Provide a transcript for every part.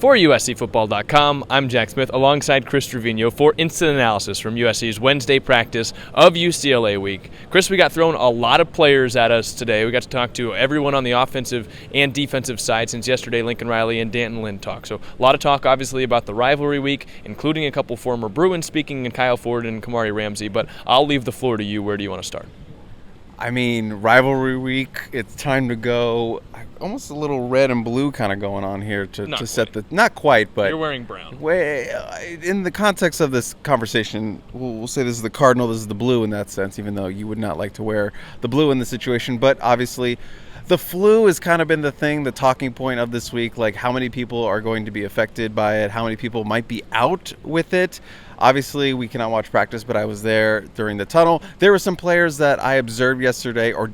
For USCFootball.com, I'm Jack Smith alongside Chris Treviño for instant analysis from USC's Wednesday practice of UCLA week. Chris, we got thrown a lot of players at us today. We got to talk to everyone on the offensive and defensive side since yesterday Lincoln Riley and Danton Lynn talked. So a lot of talk, obviously, about the rivalry week, including a couple former Bruins speaking, and Kyle Ford and Kamari Ramsey. But I'll leave the floor to you. Where do you want to start? I mean, rivalry week, it's time to go. Almost a little red and blue kind of going on here to set the – not quite, but – You're wearing brown. In the context of this conversation, we'll say this is the cardinal, this is the blue in that sense, even though you would not like to wear the blue in this situation. But obviously the flu has kind of been the thing, the talking point of this week, like how many people are going to be affected by it, how many people might be out with it. Obviously, we cannot watch practice, but I was there during the tunnel. There were some players that I observed yesterday, or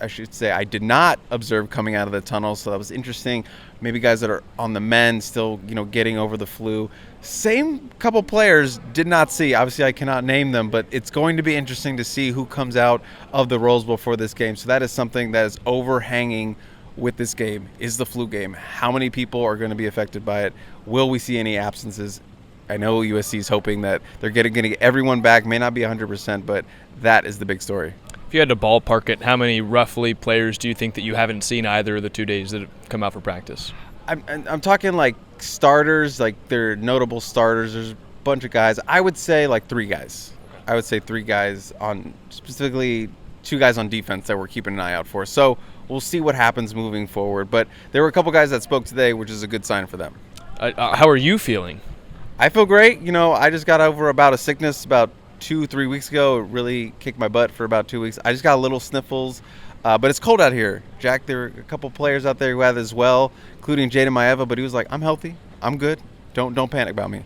I should say I did not observe coming out of the tunnel, so that was interesting. Maybe guys that are on the men still, getting over the flu. Same couple players did not see. Obviously, I cannot name them, but it's going to be interesting to see who comes out of the Rose Bowl for this game. So that is something that is overhanging with this game, is the flu game. How many people are going to be affected by it? Will we see any absences? I know USC is hoping that they're going to get everyone back. May not be 100%, but that is the big story. If you had to ballpark it, how many roughly players do you think that you haven't seen either of the 2 days that have come out for practice? I'm talking like starters, like they're notable starters. There's a bunch of guys. I would say like 3 guys. I would say 3 guys on, specifically 2 guys on defense that we're keeping an eye out for. So we'll see what happens moving forward. But there were a couple guys that spoke today, which is a good sign for them. How are you feeling? I feel great. I just got over about a sickness about 2-3 weeks ago. It really kicked my butt for about 2 weeks. I just got a little sniffles, but it's cold out here. Jack, there were a couple players out there who had as well, including Jaden Maiava, but he was like, I'm healthy. I'm good. Don't panic about me.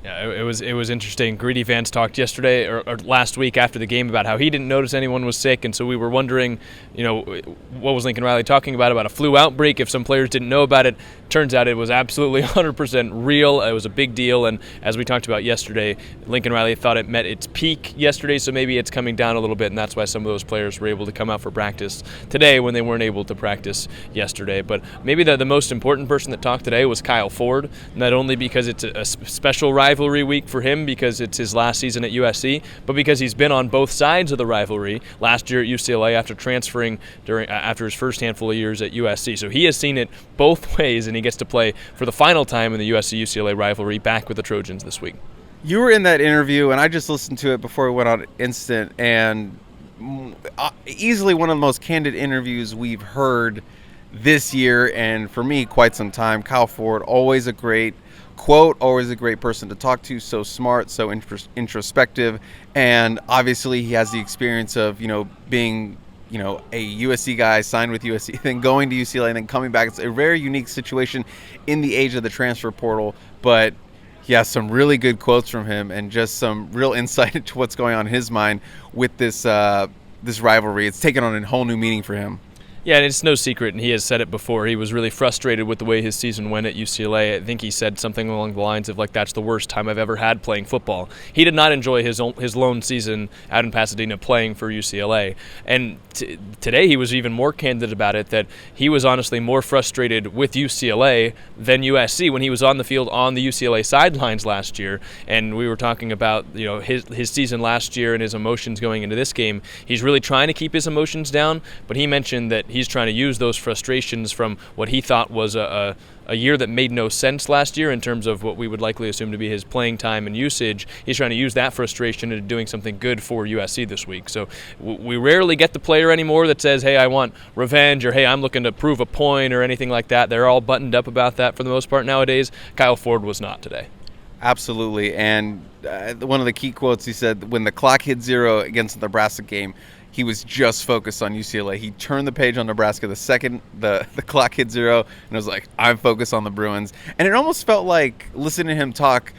Yeah, it was interesting. Greedy Vance talked yesterday or last week after the game about how he didn't notice anyone was sick, and so we were wondering, what was Lincoln Riley talking about a flu outbreak, if some players didn't know about it. Turns out it was absolutely 100% real. It was a big deal, and as we talked about yesterday, Lincoln Riley thought it met its peak yesterday, so maybe it's coming down a little bit, and that's why some of those players were able to come out for practice today when they weren't able to practice yesterday. But maybe the most important person that talked today was Kyle Ford, not only because it's a special rivalry week for him because it's his last season at USC, but because he's been on both sides of the rivalry last year at UCLA after transferring after his first handful of years at USC. So he has seen it both ways, and he gets to play for the final time in the USC-UCLA rivalry back with the Trojans this week. You were in that interview, and I just listened to it before we went on Instant, and easily one of the most candid interviews we've heard this year, and for me, quite some time. Kyle Ford, always a great quote, always a great person to talk to, so smart, so introspective, and obviously he has the experience of, being, a USC guy, signed with USC, then going to UCLA, and then coming back. It's a very unique situation in the age of the transfer portal, but yeah, some really good quotes from him and just some real insight into what's going on in his mind with this rivalry. It's taken on a whole new meaning for him. Yeah, and it's no secret, and he has said it before. He was really frustrated with the way his season went at UCLA. I think he said something along the lines of, that's the worst time I've ever had playing football. He did not enjoy his lone season out in Pasadena playing for UCLA. And today he was even more candid about it, that he was honestly more frustrated with UCLA than USC when he was on the field on the UCLA sidelines last year. And we were talking about, his season last year and his emotions going into this game. He's really trying to keep his emotions down, but he mentioned that he's trying to use those frustrations from what he thought was a year that made no sense last year in terms of what we would likely assume to be his playing time and usage. He's trying to use that frustration into doing something good for USC this week. So we rarely get the player anymore that says, hey, I want revenge, or hey, I'm looking to prove a point or anything like that. They're all buttoned up about that for the most part nowadays. Kyle Ford was not today. Absolutely. And one of the key quotes, he said, when the clock hit 0 against the Nebraska game, he was just focused on UCLA. He turned the page on Nebraska the second the clock hit 0 and was like, I'm focused on the Bruins. And it almost felt like, listening to him talk,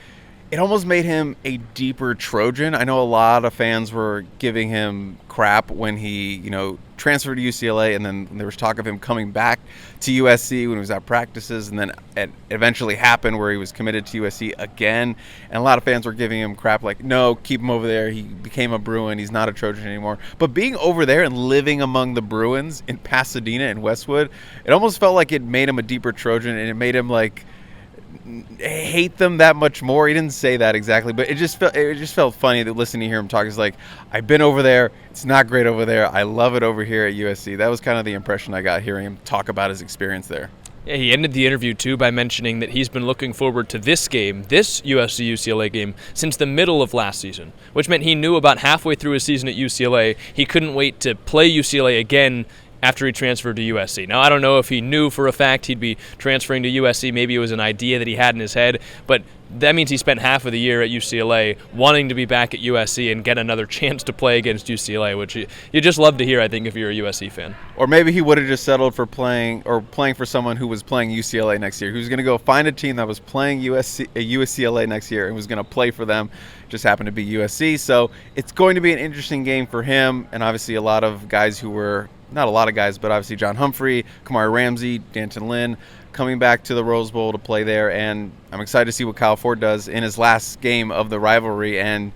it almost made him a deeper Trojan. I know a lot of fans were giving him crap when he, transferred to UCLA, and then there was talk of him coming back to USC when he was at practices, and then it eventually happened where he was committed to USC again. And a lot of fans were giving him crap like, no, keep him over there. He became a Bruin. He's not a Trojan anymore. But being over there and living among the Bruins in Pasadena and Westwood, it almost felt like it made him a deeper Trojan, and it made him like hate them that much more. He didn't say that exactly, but it just felt funny that listening to hear him talk. He's like, I've been over there. It's not great over there. I love it over here at USC. That was kind of the impression I got hearing him talk about his experience there. Yeah, he ended the interview, too, by mentioning that he's been looking forward to this game, this USC-UCLA game, since the middle of last season, which meant he knew about halfway through his season at UCLA he couldn't wait to play UCLA again after he transferred to USC. Now, I don't know if he knew for a fact he'd be transferring to USC. Maybe it was an idea that he had in his head, but that means he spent half of the year at UCLA wanting to be back at USC and get another chance to play against UCLA, which you just love to hear, I think, if you're a USC fan. Or maybe he would have just settled for playing for someone who was playing UCLA next year. He was going to go find a team that was playing UCLA next year and was going to play for them. Just happened to be USC. So it's going to be an interesting game for him, and obviously a lot of guys who were – not a lot of guys, but obviously John Humphrey, Kamari Ramsey, Danton Lynn coming back to the Rose Bowl to play there. And I'm excited to see what Kyle Ford does in his last game of the rivalry. And,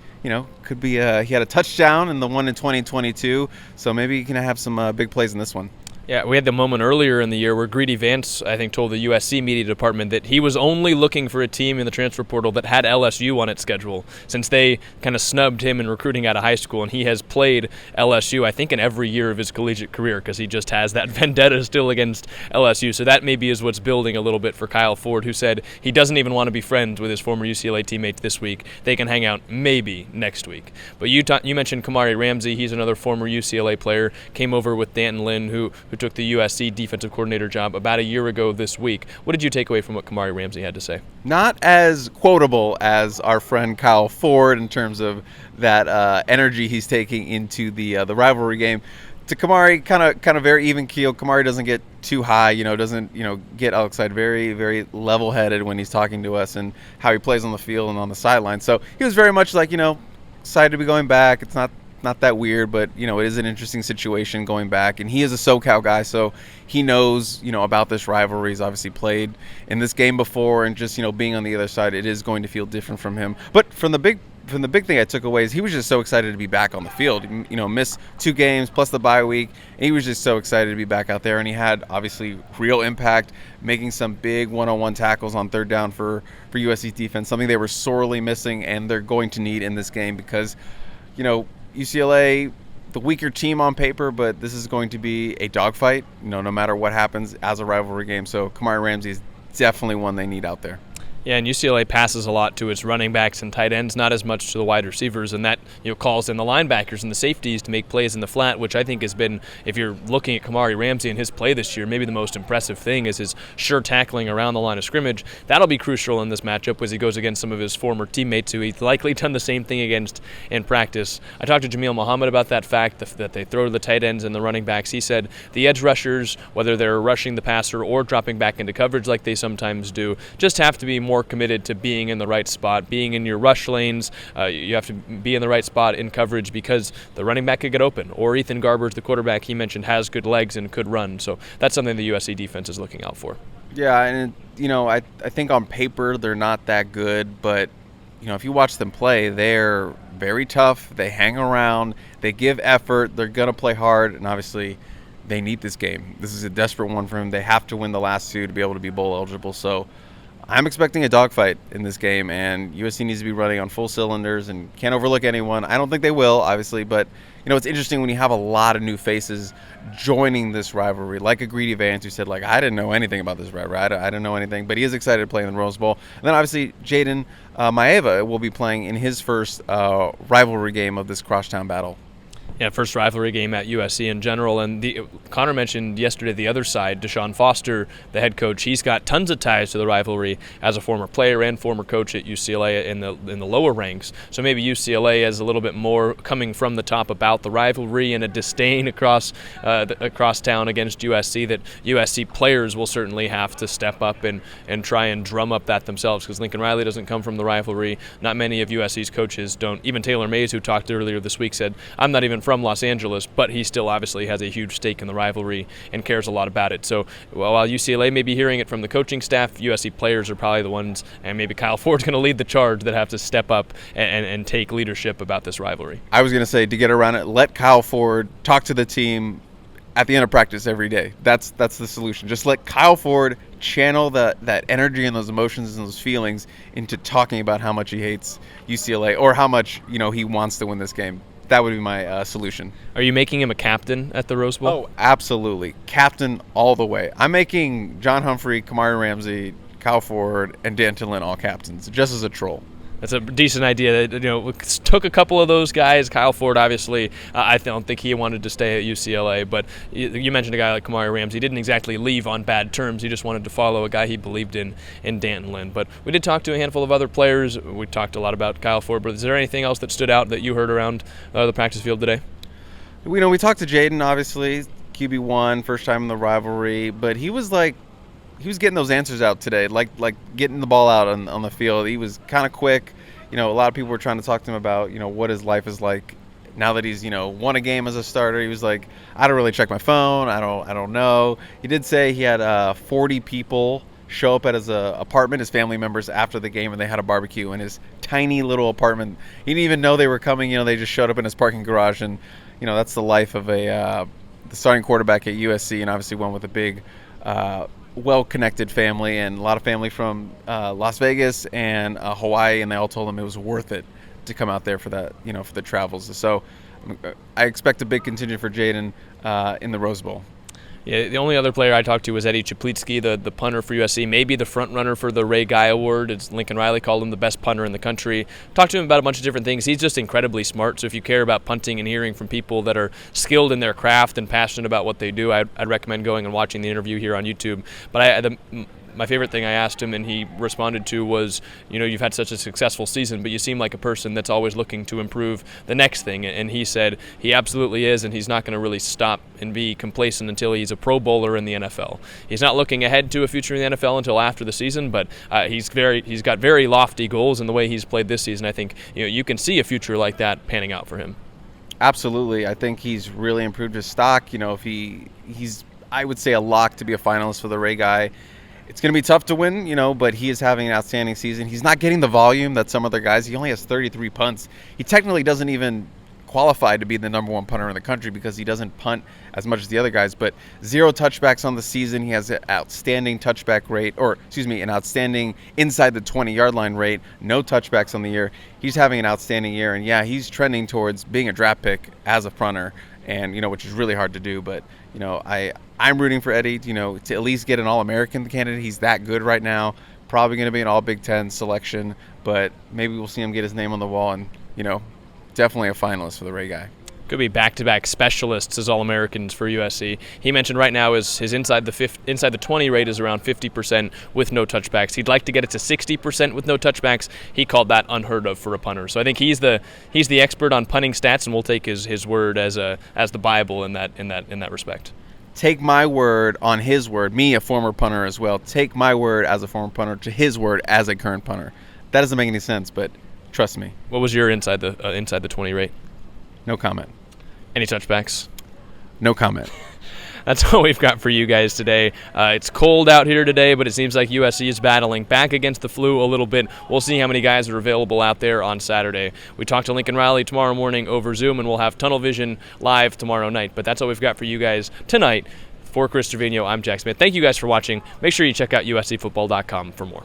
could be he had a touchdown in the one in 2022, so maybe he can have some big plays in this one. Yeah, we had the moment earlier in the year where Greedy Vance, I think, told the USC media department that he was only looking for a team in the transfer portal that had LSU on its schedule, since they kind of snubbed him in recruiting out of high school, and he has played LSU, I think, in every year of his collegiate career, because he just has that vendetta still against LSU. So that maybe is what's building a little bit for Kyle Ford, who said he doesn't even want to be friends with his former UCLA teammates this week. They can hang out maybe next week. But you mentioned Kamari Ramsey. He's another former UCLA player, came over with Danton Lynn, who took the USC defensive coordinator job about a year ago this week. What did you take away from what Kamari Ramsey had to say? Not as quotable as our friend Kyle Ford in terms of that energy he's taking into the rivalry game. To Kamari, kind of very even keel. Kamari doesn't get too high, doesn't get outside. Very, very level-headed when he's talking to us and how he plays on the field and on the sideline. So he was very much like, excited to be going back. It's not that weird, but it is an interesting situation going back, and he is a SoCal guy, so he knows about this rivalry. He's obviously played in this game before, and just being on the other side, it is going to feel different from him. But from the big thing I took away is he was just so excited to be back on the field. Missed 2 games plus the bye week, and he was just so excited to be back out there, and he had obviously real impact, making some big one-on-one tackles on third down for USC defense, something they were sorely missing and they're going to need in this game because UCLA, the weaker team on paper, but this is going to be a dogfight, no matter what happens as a rivalry game. So Kamari Ramsey is definitely one they need out there. Yeah, and UCLA passes a lot to its running backs and tight ends, not as much to the wide receivers, and that calls in the linebackers and the safeties to make plays in the flat, which I think has been, if you're looking at Kamari Ramsey and his play this year, maybe the most impressive thing is his sure tackling around the line of scrimmage. That'll be crucial in this matchup as he goes against some of his former teammates who he's likely done the same thing against in practice. I talked to Jameel Muhammad about that fact, that they throw to the tight ends and the running backs. He said the edge rushers, whether they're rushing the passer or dropping back into coverage like they sometimes do, just have to be more committed to being in the right spot, being in your rush lanes. You have to be in the right spot in coverage because the running back could get open. Or Ethan Garbers, the quarterback he mentioned, has good legs and could run. So that's something the USC defense is looking out for. Yeah, and I think on paper they're not that good, but if you watch them play, they're very tough. They hang around. They give effort. They're gonna play hard, and obviously they need this game. This is a desperate one for them. They have to win the last 2 to be able to be bowl eligible. So I'm expecting a dogfight in this game, and USC needs to be running on full cylinders and can't overlook anyone. I don't think they will, obviously, but it's interesting when you have a lot of new faces joining this rivalry, like a Greedy Vance who said, I didn't know anything about this rivalry. I didn't know anything, but he is excited to play in the Rose Bowl. And then obviously Jaden Maiava will be playing in his first rivalry game of this crosstown battle. Yeah, first rivalry game at USC in general. And Connor mentioned yesterday the other side, Deshaun Foster, the head coach. He's got tons of ties to the rivalry as a former player and former coach at UCLA in the lower ranks. So maybe UCLA has a little bit more coming from the top about the rivalry and a disdain across town against USC that USC players will certainly have to step up and try and drum up that themselves, because Lincoln Riley doesn't come from the rivalry. Not many of USC's coaches don't. Even Taylor Mays, who talked earlier this week, said, I'm not even from Los Angeles, but he still obviously has a huge stake in the rivalry and cares a lot about it. So while UCLA may be hearing it from the coaching staff, USC players are probably the ones, and maybe Kyle Ford's going to lead the charge, that have to step up and take leadership about this rivalry. I was going to say, to get around it, let Kyle Ford talk to the team, at the end of practice every day. That's the solution. Just let Kyle Ford channel that energy and those emotions and those feelings into talking about how much he hates UCLA or how much he wants to win this game. That would be my solution. Are you making him a captain at the Rose Bowl? Oh, absolutely. Captain all the way. I'm making John Humphrey, Kamari Ramsey, Kyle Ford, and D'Anton Lynn all captains, just as a troll. That's a decent idea. Took a couple of those guys. Kyle Ford, obviously, I don't think he wanted to stay at UCLA. But you mentioned a guy like Kamari Ramsey. He didn't exactly leave on bad terms. He just wanted to follow a guy he believed in D'Anton Lynn. But we did talk to a handful of other players. We talked a lot about Kyle Ford. But is there anything else that stood out that you heard around the practice field today? We talked to Jaden, obviously, QB1, first time in the rivalry. But he was getting those answers out today, like getting the ball out on the field. He was kind of quick. A lot of people were trying to talk to him about, what his life is like now that he's, won a game as a starter. He was like, I don't really check my phone. I don't know. He did say he had 40 people show up at his apartment, his family members, after the game, and they had a barbecue in his tiny little apartment. He didn't even know they were coming. They just showed up in his parking garage, and that's the life of the starting quarterback at USC, and obviously one with a big well-connected family and a lot of family from Las Vegas and Hawaii, and they all told him it was worth it to come out there for that, for the travels. So I expect a big contingent for Jaden in the Rose Bowl. Yeah, the only other player I talked to was Eddie Czaplicki, the punter for USC, maybe the front runner for the Ray Guy Award. It's Lincoln Riley called him the best punter in the country. Talked to him about a bunch of different things. He's just incredibly smart. So if you care about punting and hearing from people that are skilled in their craft and passionate about what they do, I'd recommend going and watching the interview here on YouTube. But my favorite thing I asked him and he responded to was, you've had such a successful season, but you seem like a person that's always looking to improve the next thing. And he said he absolutely is, and he's not going to really stop and be complacent until he's a Pro Bowler in the NFL. He's not looking ahead to a future in the NFL until after the season, but he's got very lofty goals, and the way he's played this season, I think you can see a future like that panning out for him. Absolutely. I think he's really improved his stock. If he's, I would say, a lock to be a finalist for the Ray Guy. It's going to be tough to win, but he is having an outstanding season. He's not getting the volume that some other guys. He only has 33 punts. He technically doesn't even qualify to be the number one punter in the country because he doesn't punt as much as the other guys. But 0 touchbacks on the season. He has an outstanding touchback rate, an outstanding inside the 20-yard line rate. No touchbacks on the year. He's having an outstanding year. And, yeah, he's trending towards being a draft pick as a punter, and which is really hard to do. But, I'm rooting for Eddie, to at least get an All-American candidate. He's that good right now. Probably going to be an All-Big Ten selection, but maybe we'll see him get his name on the wall and, definitely a finalist for the Ray Guy. Could be back-to-back specialists as All-Americans for USC. He mentioned right now his inside the 20 rate is around 50% with no touchbacks. He'd like to get it to 60% with no touchbacks. He called that unheard of for a punter. So I think he's the expert on punting stats, and we'll take his word as the Bible in that respect. Take my word on his word, me, a former punter as well. Take my word as a former punter to his word as a current punter. That doesn't make any sense, but trust me. What was your inside the 20 rate? No comment. Any touchbacks? No comment. That's all we've got for you guys today. It's cold out here today, but it seems like USC is battling back against the flu a little bit. We'll see how many guys are available out there on Saturday. We talk to Lincoln Riley tomorrow morning over Zoom, and we'll have Tunnel Vision live tomorrow night. But that's all we've got for you guys tonight. For Chris Treviño, I'm Jack Smith. Thank you guys for watching. Make sure you check out USCfootball.com for more.